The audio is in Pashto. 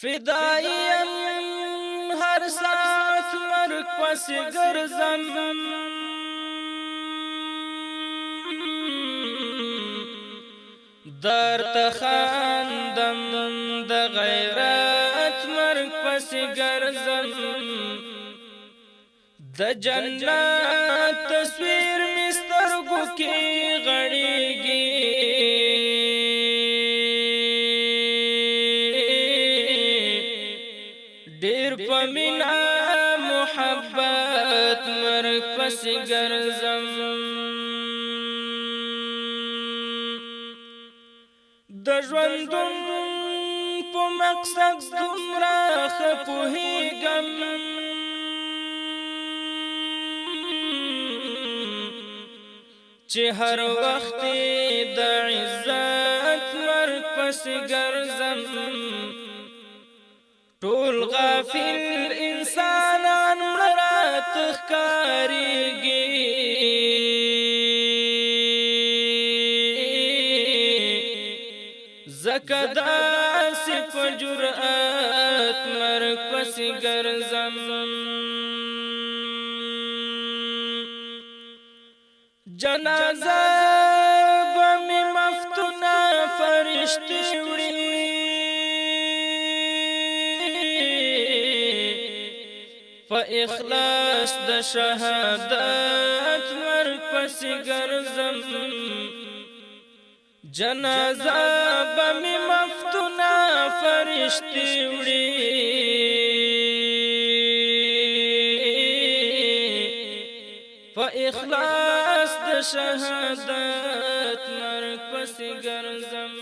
فدایم هر ساعت مرگ پس گرزم در تخاندم د غیرت مرگ پس گرزم د جنت تصویر مسترگو کی غړیږي ډیر پمینا محبت مرگ پس گرزم د ژوندون په مقصد دومره ښه پوهیږم چې هر وخت د عزت مرگ پس گرزم ټول غافل انسانان مرات ښکاریږي زکه داسې په جرأت مرگ پس گرزم جنازه به می مفتونه فرشتي وړي په اخلاص د شهادت مرگ پس گرزم جنازه به می مفتونه فرشتي وړي په اخلاص د شهادت مرگ پس گرزم